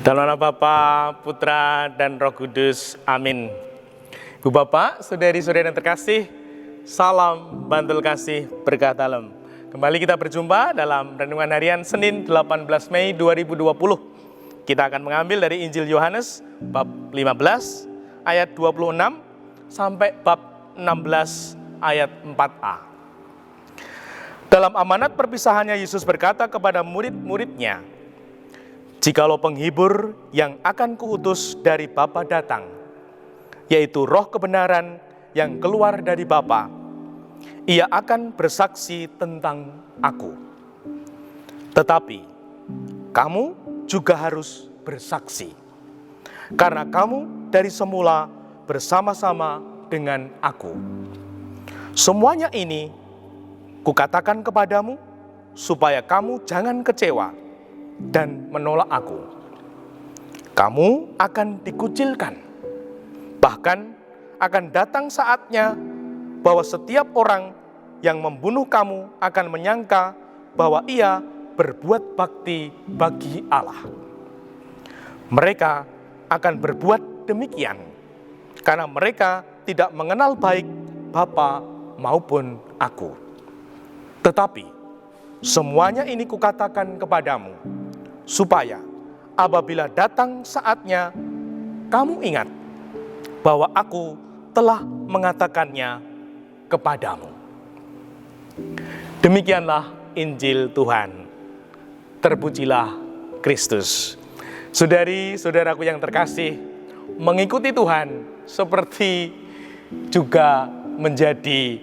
Dalam nama Bapa, Putra, dan Roh Kudus. Amin. Ibu Bapak, saudari-saudari yang terkasih, salam bantul kasih berkah dalam. Kembali kita berjumpa dalam Renungan Harian Senin 18 Mei 2020. Kita akan mengambil dari Injil Yohanes bab 15 ayat 26 sampai bab 16 ayat 4a. Dalam amanat perpisahannya, Yesus berkata kepada murid-muridnya, "Jikalau penghibur yang akan kuutus dari Bapa datang, yaitu Roh kebenaran yang keluar dari Bapa, ia akan bersaksi tentang aku. Tetapi kamu juga harus bersaksi, karena kamu dari semula bersama-sama dengan aku. Semuanya ini kukatakan kepadamu, supaya kamu jangan kecewa dan menolak aku. Kamu akan dikucilkan, bahkan akan datang saatnya bahwa setiap orang yang membunuh kamu akan menyangka bahwa ia berbuat bakti bagi Allah. Mereka akan berbuat demikian karena mereka tidak mengenal baik Bapa maupun aku. Tetapi semuanya ini kukatakan kepadamu, supaya apabila datang saatnya, kamu ingat bahwa aku telah mengatakannya kepadamu." Demikianlah Injil Tuhan. Terpujilah Kristus. Saudari-saudaraku yang terkasih, mengikuti Tuhan seperti juga menjadi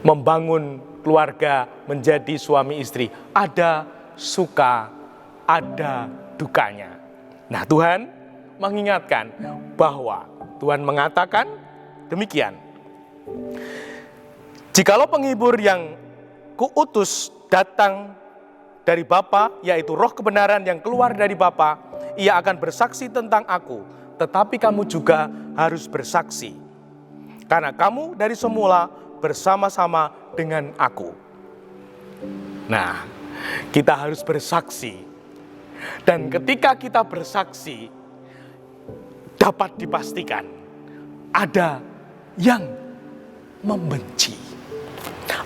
membangun keluarga, menjadi suami istri. Ada suka, ada dukanya. Nah, Tuhan mengingatkan bahwa Tuhan mengatakan demikian. Jikalau penghibur yang kuutus datang dari Bapa, yaitu Roh kebenaran yang keluar dari Bapa, ia akan bersaksi tentang aku. Tetapi kamu juga harus bersaksi, karena kamu dari semula bersama-sama dengan aku. Nah, kita harus bersaksi. Dan ketika kita bersaksi, dapat dipastikan ada yang membenci,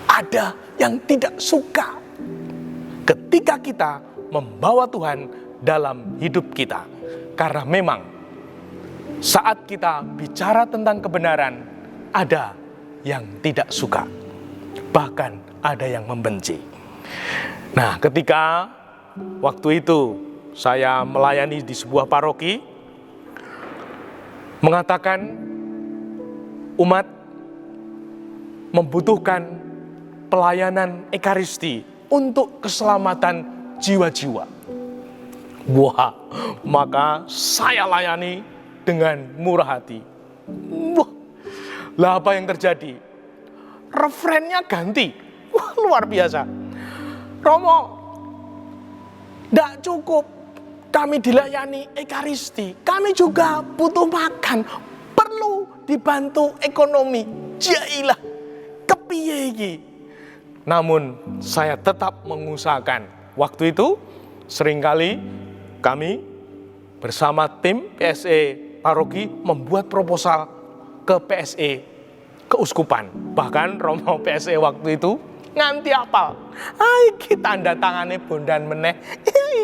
ada yang tidak suka ketika kita membawa Tuhan dalam hidup kita. Karena memang saat kita bicara tentang kebenaran, ada yang tidak suka, bahkan ada yang membenci. Nah, ketika waktu itu saya melayani di sebuah paroki, mengatakan umat membutuhkan pelayanan Ekaristi untuk keselamatan jiwa-jiwa. Wah, maka saya layani dengan murah hati. Wah, lah apa yang terjadi? Refrennya ganti. Wah, luar biasa. Romo, tidak cukup kami dilayani Ekaristi, kami juga butuh makan, perlu dibantu ekonomi. Jailah, kepiye iki? Namun saya tetap mengusahakan. Waktu itu seringkali kami bersama tim PSE paroki membuat proposal ke PSE, keuskupan. Bahkan Romo PSE waktu itu nganti apal. Iki tanda tangannya bondan meneh.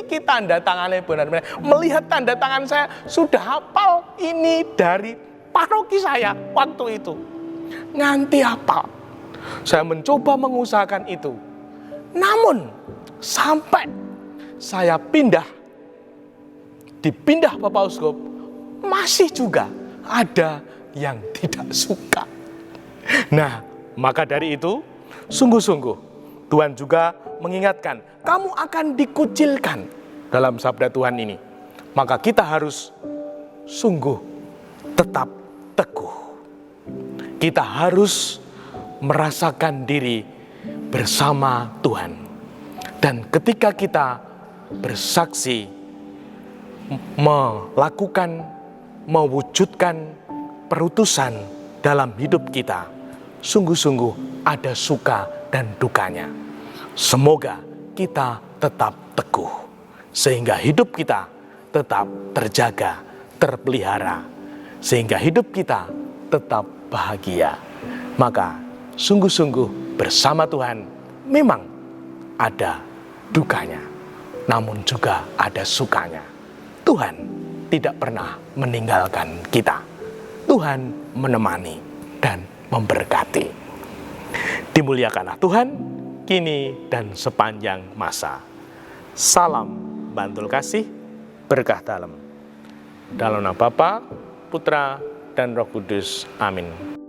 Iki tanda tangannya bondan meneh. Melihat tanda tangan saya sudah hafal, ini dari paroki saya waktu itu. Nganti hafal. Saya mencoba mengusahakan itu. Namun sampai saya dipindah Bapak Uskup, masih juga ada yang tidak suka. Nah, maka dari itu, sungguh-sungguh Tuhan juga mengingatkan, kamu akan dikucilkan dalam sabda Tuhan ini. Maka kita harus sungguh tetap teguh. Kita harus merasakan diri bersama Tuhan. Dan ketika kita bersaksi, mewujudkan perutusan dalam hidup kita, sungguh-sungguh ada suka dan dukanya. Semoga kita tetap teguh, sehingga hidup kita tetap terjaga, terpelihara, sehingga hidup kita tetap bahagia. Maka sungguh-sungguh bersama Tuhan memang ada dukanya, namun juga ada sukanya. Tuhan tidak pernah meninggalkan kita. Tuhan menemani dan memberkati. Dimuliakanlah Tuhan, kini dan sepanjang masa. Salam bantul kasih, berkah dalam. Dalam nama Bapa, Putra, dan Roh Kudus. Amin.